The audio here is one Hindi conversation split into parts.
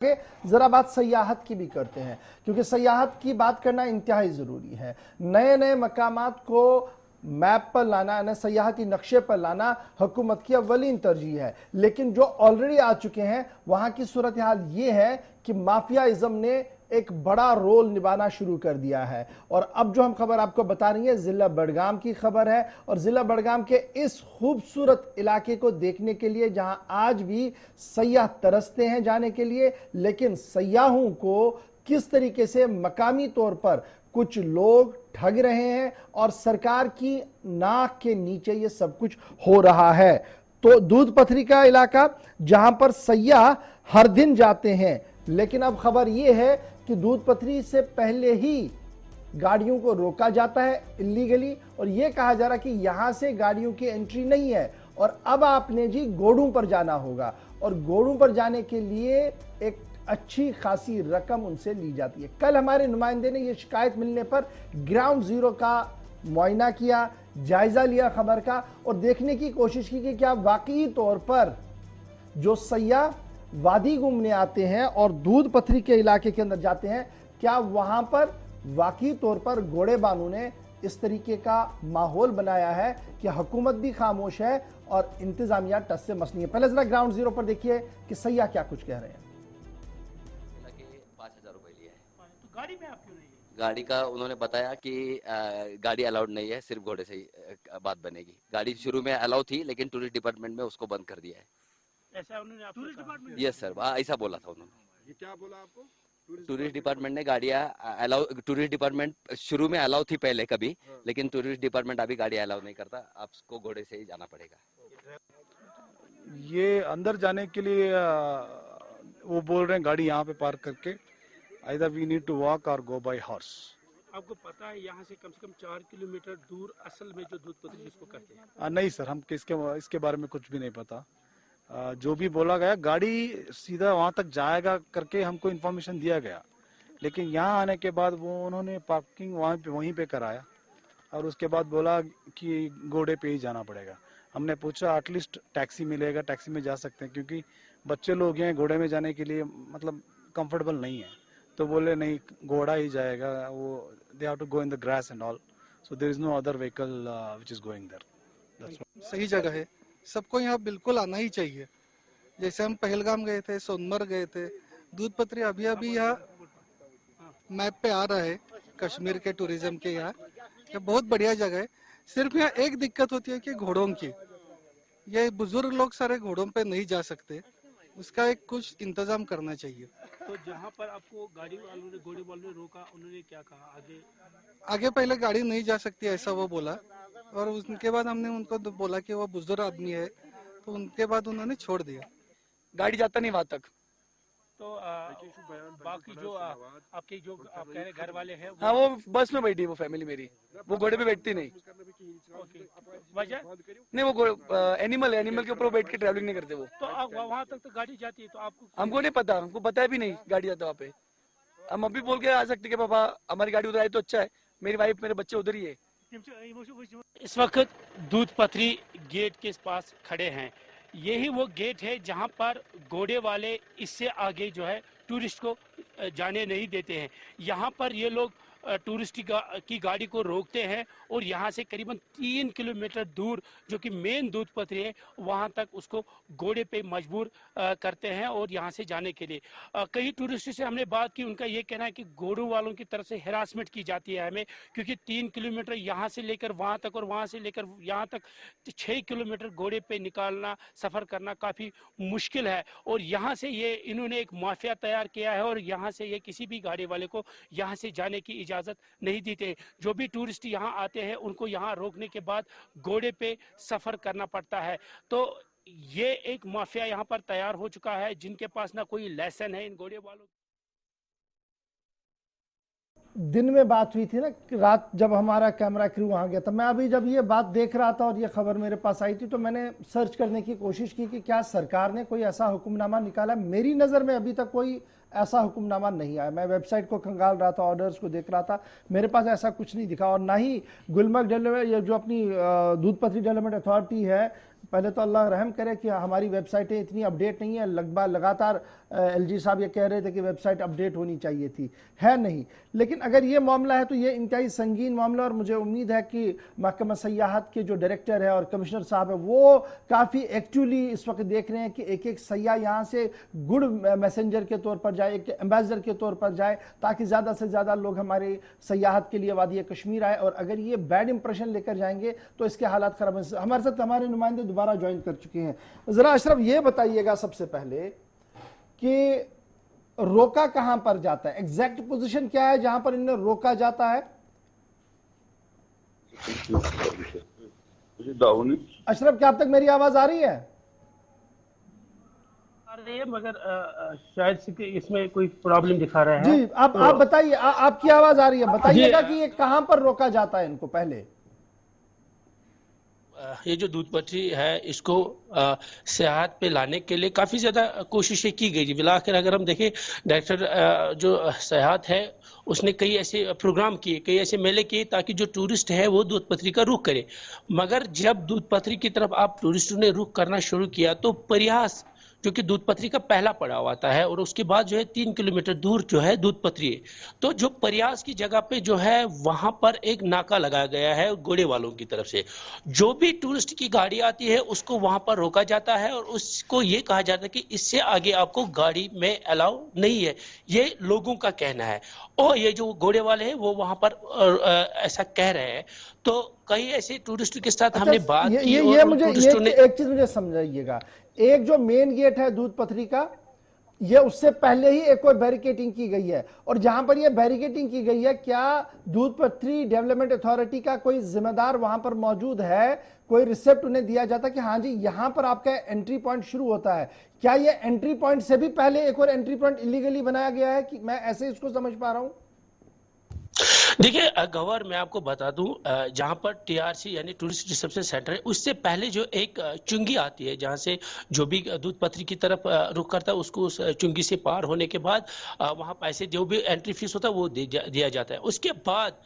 जरा बात सयाहत की भी करते हैं, क्योंकि सयाहत की बात करना इंतहाई जरूरी है। नए नए मकामात को मैप पर लाना, नए सयाहती नक्शे पर लाना हुकूमत की अव्वलीन तरजीह है। लेकिन जो ऑलरेडी आ चुके हैं वहां की सूरत हाल ये है कि माफियाइज्म ने एक बड़ा रोल निभाना शुरू कर दिया है। और अब जो हम खबर आपको बता रही है जिला बडगाम की खबर है, और जिला बडगाम के इस खूबसूरत इलाके को देखने के लिए जहां आज भी सयाह तरसते हैं जाने के लिए, लेकिन सयाहों को किस तरीके से मकामी तौर पर कुछ लोग ठग रहे हैं और सरकार की नाक के नीचे ये सब कुछ हो रहा है। तो दूध पथरी का इलाका जहां पर सयाह हर दिन जाते हैं, लेकिन अब खबर यह है कि दूध पथरी से पहले ही गाड़ियों को रोका जाता है इलीगली, और यह कहा जा रहा है कि यहां से गाड़ियों की एंट्री नहीं है और अब आपने जी गोड़ों पर जाना होगा, और गोड़ों पर जाने के लिए एक अच्छी खासी रकम उनसे ली जाती है। कल हमारे नुमाइंदे ने यह शिकायत मिलने पर ग्राउंड जीरो का मुआयना किया, जायजा लिया खबर का, और देखने की कोशिश की कि क्या वाकई तौर पर जो सयाह वादी घूमने आते हैं और दूध पथरी के इलाके के अंदर जाते हैं, क्या वहां पर वाकई तौर पर घोड़े बानू ने इस तरीके का माहौल बनाया है कि हुकूमत भी खामोश है और इंतजामिया टस से मस नहीं है। पहले जरा ग्राउंड जीरो पर देखिए कि सयाह क्या कुछ कह रहे हैं। 5,000 रुपए लिए है। तो गाड़ी में आप क्यों नहीं है? गाड़ी का उन्होंने बताया कि गाड़ी अलाउड नहीं है, सिर्फ घोड़े से ही बात बनेगी। गाड़ी शुरू में अलाउ थी, लेकिन टूरिस्ट डिपार्टमेंट में उसको बंद कर दिया है। ऐसा उन्होंने आपको टूरिस्ट कहा? डिपार्टमेंट यस सर, ऐसा बोला था उन्होंने। ये क्या बोला आपको? टूरिस्ट डिपार्टमेंट ने गाड़ियाँ अलाउ, टूरिस्ट डिपार्टमेंट शुरू में अलाउ थी पहले कभी, लेकिन टूरिस्ट डिपार्टमेंट अभी गाड़ी अलाउ नहीं करता, आपको घोड़े से ही जाना पड़ेगा। ये अंदर जाने के लिए वो बोल रहे हैं गाड़ी यहाँ पे पार्क करके, either we need to walk और गो बाय हॉर्स। आपको पता है यहाँ से कम 4 किलोमीटर दूर असल में जो दूध पथरी जिसको कहते हैं? नहीं सर, हम इसके बारे में कुछ भी नहीं पता। जो भी बोला गया गाड़ी सीधा वहां तक जाएगा करके हमको इन्फॉर्मेशन दिया गया, लेकिन यहाँ आने के बाद वो उन्होंने पार्किंग वहीं पे कराया और उसके बाद बोला कि घोड़े पे ही जाना पड़ेगा। हमने पूछा एटलीस्ट टैक्सी मिलेगा, टैक्सी में जा सकते हैं, क्योंकि बच्चे लोग हैं, घोड़े में जाने के लिए मतलब कंफर्टेबल नहीं है। तो बोले नहीं, घोड़ा ही जाएगा, वो they have to go in the grass and all, so there is no other vehicle which is going there. सही जगह है, सबको यहाँ बिल्कुल आना ही चाहिए। जैसे हम पहलगाम गए थे, सोनमर्ग गए थे, दूध पथरी अभी अभी यहाँ मैप पे आ रहा है कश्मीर के टूरिज्म के। यहाँ ये बहुत बढ़िया जगह है। सिर्फ यहाँ एक दिक्कत होती है कि घोड़ों की, ये बुजुर्ग लोग सारे घोड़ों पे नहीं जा सकते, उसका एक कुछ इंतजाम करना चाहिए। तो जहाँ पर आपको गाड़ी वालों ने, घोड़े वालों ने रोका, उन्होंने क्या कहा? आगे पहले गाड़ी नहीं जा सकती ऐसा वो बोला, और उनके बाद हमने उनको बोला कि वो बुजुर्ग आदमी है, तो उनके बाद उन्होंने छोड़ दिया। गाड़ी जाता नहीं वहां तक। तो बाकी जो आपके जो आप कह रहे घर वाले हैं, हाँ, वो बस में बैठी, वो फैमिली मेरी, वो घोड़े पे बैठती नहीं। वजह? नहीं, वो एनिमल के ऊपर बैठ के ट्रैवलिंग नहीं करते वो। तो आप वहाँ तक तो गाड़ी जाती है, तो आपको हमको नहीं पता, हमको बताया भी नहीं गाड़ी जाता वहाँ पे। हम अभी बोल के आ सकते कि पापा हमारी गाड़ी उधर आई तो अच्छा है, मेरी वाइफ मेरे बच्चे उधर ही है। इस वक्त दूध पथरी गेट के पास खड़े हैं। यही वो गेट है जहां पर घोड़े वाले इससे आगे जो है टूरिस्ट को जाने नहीं देते हैं। यहाँ पर ये लोग टूरिस्ट की गाड़ी को रोकते हैं और यहाँ से करीबन 3 किलोमीटर दूर जो कि मेन दूध पथरी है वहाँ तक उसको घोड़े पे मजबूर करते हैं और यहाँ से जाने के लिए। कई टूरिस्ट से हमने बात की, उनका ये कहना है कि घोड़ों वालों की तरफ से हैरासमेंट की जाती है हमें, क्योंकि 3 किलोमीटर यहाँ से लेकर वहाँ तक और वहाँ से लेकर यहाँ तक 6 किलोमीटर घोड़े पे निकालना, सफ़र करना काफ़ी मुश्किल है। और यहाँ से ये इन्होंने एक माफिया तैयार किया है और यहाँ से ये किसी भी गाड़ी वाले को यहाँ से जाने की इजाज़त नहीं देते। जो भी टूरिस्ट यहाँ आते हैं उनको यहाँ रोकने के बाद घोड़े पे सफ़र करना पड़ता है। तो ये एक माफिया यहाँ पर तैयार हो चुका है, जिनके पास ना कोई लाइसेंस है इन घोड़े वालों। दिन में बात हुई थी ना, रात जब हमारा कैमरा क्रू वहां गया था, मैं अभी जब ये बात देख रहा था और ये खबर मेरे पास आई थी तो मैंने सर्च करने की कोशिश की कि क्या सरकार ने कोई ऐसा हुक्मनामा निकाला। मेरी नज़र में अभी तक कोई ऐसा हुक्मनामा नहीं आया। मैं वेबसाइट को खंगाल रहा था, ऑर्डर्स को देख रहा था, मेरे पास ऐसा कुछ नहीं दिखा। और ना ही गुलमर्ग डेवलपमेंट, ये जो अपनी दूध पथरी डेवलपमेंट अथॉरिटी है, पहले तो अल्लाह रहम करे कि हमारी वेबसाइटें इतनी अपडेट नहीं है। लगातार एलजी साहब ये कह रहे थे कि वेबसाइट अपडेट होनी चाहिए थी, है नहीं। लेकिन अगर ये मामला है तो ये इंतहाई संगीन मामला, और मुझे उम्मीद है कि महकमा सयाहत के जो डायरेक्टर है और कमिश्नर साहब है वो काफ़ी एक्टिवली इस वक्त देख रहे हैं कि एक एक सयाह यहाँ से गुड मैसेंजर के तौर पर जाए, एक एम्बेसडर के तौर पर जाए, ताकि ज़्यादा से ज़्यादा लोग हमारे सयाहत के लिए वादी कश्मीर आए। और अगर ये बैड इंप्रेशन लेकर जाएंगे तो इसके हालात खराब हैं। हमारे साथ हमारे नुमाइंदे दोबारा ज्वाइन कर चुके हैं। ज़रा अशरफ ये बताइएगा सबसे पहले कि रोका कहां पर जाता है, एग्जैक्ट पोजीशन क्या है जहां पर इन्हें रोका जाता है? अशरफ क्या अब तक मेरी आवाज आ रही है? आ रही है, मगर शायद से इसमें कोई प्रॉब्लम दिखा रहा है। जी आप बताइए, आपकी आवाज आ रही है, बताइएगा कि ये कहां पर रोका जाता है इनको। पहले ये जो दूध पथरी है इसको सेहत पे लाने के लिए काफ़ी ज़्यादा कोशिशें की गई। बिलाखिर अगर हम देखें, डायरेक्टर जो सेहत है उसने कई ऐसे प्रोग्राम किए, कई ऐसे मेले किए ताकि जो टूरिस्ट है वो दूध पथरी का रुख करे। मगर जब दूध पथरी की तरफ आप टूरिस्टों ने रुख करना शुरू किया तो प्रयास जो कि दूध पथरी का पहला पड़ाव आता है और उसके बाद जो है 3 किलोमीटर दूर जो है दूध पथरी है। तो जो प्रयास की जगह पे जो है वहां पर एक नाका लगाया गया है घोड़े वालों की तरफ से। जो भी टूरिस्ट की गाड़ी आती है उसको वहां पर रोका जाता है और उसको ये कहा जाता है कि इससे आगे आपको गाड़ी में अलाउ नहीं है। ये लोगों का कहना है और ये जो घोड़े वाले हैं वो वहां पर ऐसा कह रहे हैं। तो कई ऐसे टूरिस्ट के साथ हमने बात की और मुझे एक चीज मुझे समझाइएगा, एक जो मेन गेट है दूध पथरी का, ये उससे पहले ही एक और बैरिकेडिंग की गई है, और जहां पर ये बैरिकेडिंग की गई है क्या दूध पथरी डेवलपमेंट अथॉरिटी का कोई जिम्मेदार वहां पर मौजूद है? कोई रिसिप्ट उन्हें दिया जाता कि हाँ जी यहां पर आपका एंट्री पॉइंट शुरू होता है? क्या ये एंट्री पॉइंट से भी पहले एक और एंट्री पॉइंट इलीगली बनाया गया है कि मैं ऐसे इसको समझ पा रहा हूं? देखिए गवर, मैं आपको बता दूं, जहां पर टीआरसी यानी टूरिस्ट रिसेप्शन सेंटर है उससे पहले जो एक चुंगी आती है जहां से जो भी दूध पथरी की तरफ रुख करता है उसको उस चुंगी से पार होने के बाद वहां पैसे जो भी एंट्री फीस होता है वो दिया जाता है। उसके बाद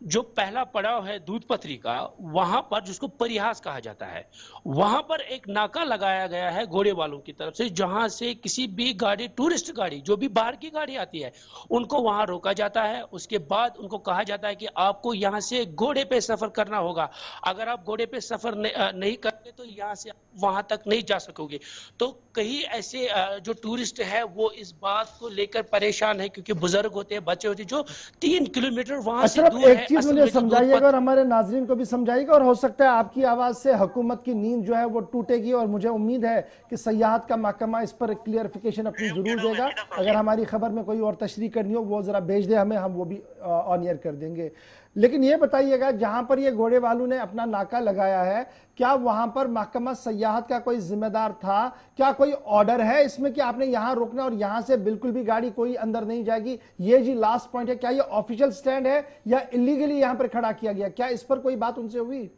जो पहला पड़ाव है दूध पथरी का, वहां पर जिसको परिहास कहा जाता है, वहां पर एक नाका लगाया गया है घोड़े वालों की तरफ से, जहां से किसी भी गाड़ी, टूरिस्ट गाड़ी, जो भी बाहर की गाड़ी आती है उनको वहां रोका जाता है। उसके बाद उनको कहा जाता है कि आपको यहां से घोड़े पे सफर करना होगा। अगर आप घोड़े पे सफर नहीं करते तो यहां से वहां तक नहीं जा सकोगे। तो कई ऐसे जो टूरिस्ट है वो इस बात को लेकर परेशान है क्योंकि बुजुर्ग होते हैं, बच्चे होते हैं जो 3 किलोमीटर वहां से दूर है। चीज मुझे समझाइएगा और हमारे नाजरीन को भी समझाइएगा, और हो सकता है आपकी आवाज से हुकूमत की नींद जो है वो टूटेगी, और मुझे उम्मीद है कि सयाहत का महकमा इस पर क्लियरिफिकेशन अपनी जरूर देगा। अगर हमारी खबर में कोई और तशरीह करनी हो वो जरा भेज दे हमें, हम वो भी ऑन एयर कर देंगे। लेकिन ये बताइएगा जहां पर ये घोड़े वालों ने अपना नाका लगाया है, क्या वहां पर महकमा सयाहत का कोई जिम्मेदार था? क्या कोई ऑर्डर है इसमें कि आपने यहां रोकना और यहां से बिल्कुल भी गाड़ी कोई अंदर नहीं जाएगी? ये जी लास्ट पॉइंट है, क्या ये ऑफिशियल स्टैंड है या इलीगली यहां पर खड़ा किया गया? क्या इस पर कोई बात उनसे हुई?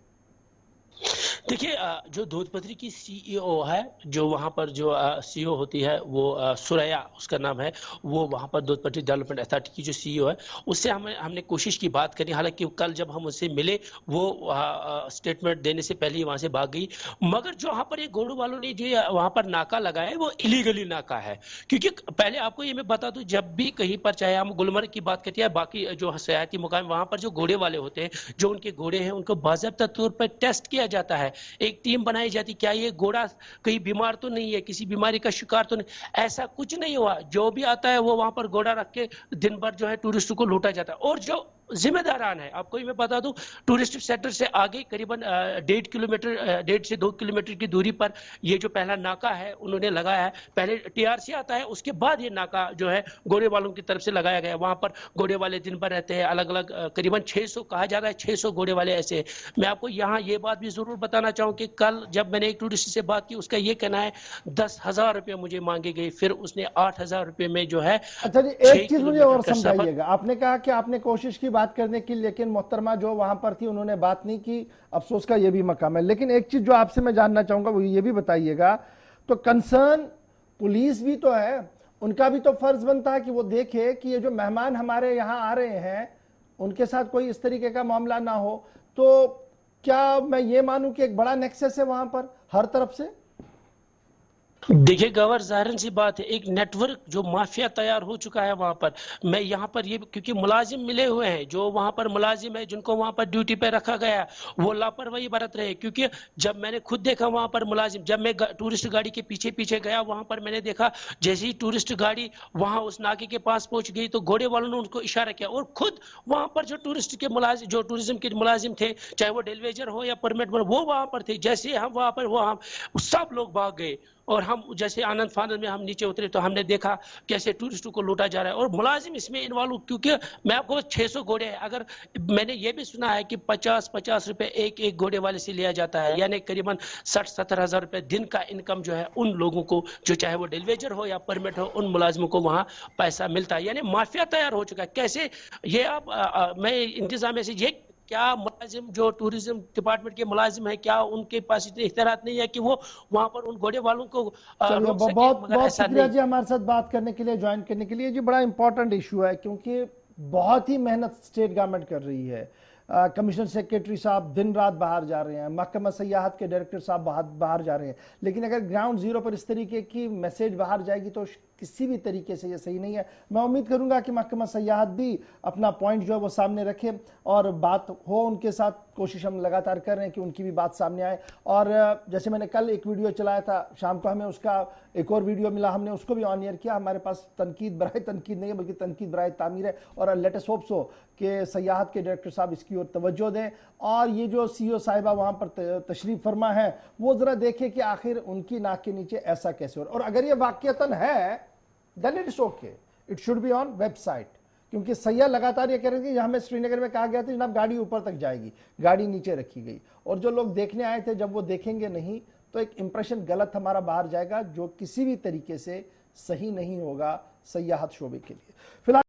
देखिए जो दूध पथरी की सीईओ है, जो वहां पर जो सीईओ होती है वो सुरैया उसका नाम है, वो वहां पर दूध पथरी डेवलपमेंट अथॉरिटी की जो सीईओ है उससे हमने कोशिश की बात करनी। हालांकि कल जब हम उससे मिले वो स्टेटमेंट देने से पहले ही वहां से भाग गई। मगर जो वहां पर ये गोड़ू वालों ने जो वहां पर नाका लगाया है वो इलीगली नाका है। क्योंकि पहले आपको ये मैं बता दूं, जब भी कहीं पर चाहे हम गुलमर्ग की बात करते हैं, बाकी जो सयाहती मुकाम, वहां पर जो घोड़े वाले होते हैं, जो उनके घोड़े हैं उनको बाकायदा तौर पर टेस्ट किया जाता है, एक टीम बनाई जाती, क्या ये घोड़ा कहीं बीमार तो नहीं है, किसी बीमारी का शिकार तो नहीं। ऐसा कुछ नहीं हुआ। जो भी आता है वो वहां पर घोड़ा रख के दिन भर जो है टूरिस्ट को लूटा जाता है। और जो जिम्मेदारान है, आपको मैं बता दूं, टूरिस्ट सेंटर से आगे करीबन 1.5 से 2 किलोमीटर की दूरी पर ये जो पहला नाका है उन्होंने लगाया है। पहले टीआरसी आता है, उसके बाद ये नाका जो है घोड़े वालों की तरफ से लगाया गया। वहां पर घोड़े वाले दिन भर रहते हैं, अलग अलग करीबन 600 कहा जा रहा है, 600 घोड़े वाले ऐसे हैं। मैं आपको यहाँ ये बात भी जरूर बताना चाहूँ कि कल जब मैंने एक टूरिस्ट से बात की, उसका ये कहना है 10,000 रुपये मुझे मांगे गए, फिर उसने 8,000 रुपये में जो है। अच्छा जी, एक चीज मुझे और समझाइएगा, आपने कहा कि आपने कोशिश की बात करने की, लेकिन मोहतरमा जो वहां पर थी उन्होंने बात नहीं की, अफसोस का यह भी मकाम है। लेकिन एक चीज जो आपसे मैं जानना चाहूंगा वो ये भी बताइएगा, तो कंसर्न पुलिस भी तो है, उनका भी तो फर्ज बनता है कि वो देखे कि ये जो मेहमान हमारे यहाँ आ रहे हैं उनके साथ कोई इस तरीके का मामला ना हो। तो क्या मैं ये मानूं कि एक बड़ा नेक्सस है वहां पर? हर तरफ से। देखिए गवर, जाहिर सी बात है, एक नेटवर्क जो माफिया तैयार हो चुका है वहां पर। मैं यहाँ पर ये, क्योंकि मुलाजिम मिले हुए हैं, जो वहां पर मुलाजिम है जिनको वहां पर ड्यूटी पे रखा गया, वो लापरवाही बरत रहे हैं। क्योंकि जब मैंने खुद देखा वहां पर मुलाजिम, जब मैं टूरिस्ट गाड़ी के पीछे पीछे गया वहां पर, मैंने देखा जैसे ही टूरिस्ट गाड़ी वहां उस नाके के पास पहुंच गई तो घोड़े वालों ने उनको इशारा किया, और खुद वहां पर जो टूरिस्ट के मुलाजिम, जो टूरिज्म के मुलाजिम थे, चाहे वो डेलीवेजर हो या परमिट, वो वहां पर थे। जैसे हम वहां पर, वो हम सब लोग भाग गए, और हम जैसे आनंद फानंद में हम नीचे उतरे तो हमने देखा कैसे टूरिस्टों को लूटा जा रहा है, और मुलाजिम इसमें इन्वॉल्व। क्योंकि मैं आपको 600 घोड़े हैं, अगर मैंने ये भी सुना है कि 50-50 रुपए एक एक घोड़े वाले से लिया जाता है, यानी करीबन 60-70 हजार रुपए दिन का इनकम जो है उन लोगों को, जो चाहे वो डेलीवेजर हो या परमिट हो, उन मुलाजिमों को वहां पैसा मिलता है। यानी माफिया तैयार हो चुका है। कैसे ये आप मैं इंतजामिया से, ये क्या मुलाजिम जो टूरिज्म डिपार्टमेंट के मुलाजिम है, क्या उनके पास इतने इख्तियारात नहीं है कि वो वहां पर उन घोड़े वालों को चलिए, रोक सके? बहुत मगर बहुत ऐसा शुक्रिया नहीं। जी हमारे साथ बात करने के लिए, ज्वाइन करने के लिए। जी बड़ा इंपॉर्टेंट इशू है, क्योंकि बहुत ही मेहनत स्टेट गवर्नमेंट कर रही है। कमिश्नर सेक्रेटरी साहब दिन रात बाहर जा रहे हैं, महकमा सयाहत के डायरेक्टर साहब बाहर जा रहे हैं, लेकिन अगर ग्राउंड जीरो पर इस तरीके की मैसेज बाहर जाएगी तो किसी भी तरीके से ये सही नहीं है। मैं उम्मीद करूंगा कि महकमा सयाहत भी अपना पॉइंट जो है वो सामने रखे और बात हो उनके साथ। कोशिश हम लगातार कर रहे हैं कि उनकी भी बात सामने आए। और जैसे मैंने कल एक वीडियो चलाया था, शाम को हमें उसका एक और वीडियो मिला, हमने उसको भी ऑन एयर किया। हमारे पास तनकीद बराए तनकीद नहीं है, बल्कि तनकीद बराए तामीर है। और लेटेस्ट होप्स हो कि सयाहत के डायरेक्टर साहब इसकी ओर तवज्जो दें, और ये जो सीईओ साहिबा वहां पर तशरीफ फरमा है वो जरा देखें कि आखिर उनकी नाक के नीचे ऐसा कैसे हो। और अगर ये वाकईतन है then it's okay, it should be on website. क्योंकि सैयाह लगातार ये कह रहे थे कि हमें श्रीनगर में कहा गया था जनाब गाड़ी ऊपर तक जाएगी, गाड़ी नीचे रखी गई, और जो लोग देखने आए थे जब वो देखेंगे नहीं तो एक इंप्रेशन गलत हमारा बाहर जाएगा, जो किसी भी तरीके से सही नहीं होगा सयाहत शोबे के लिए। फिलहाल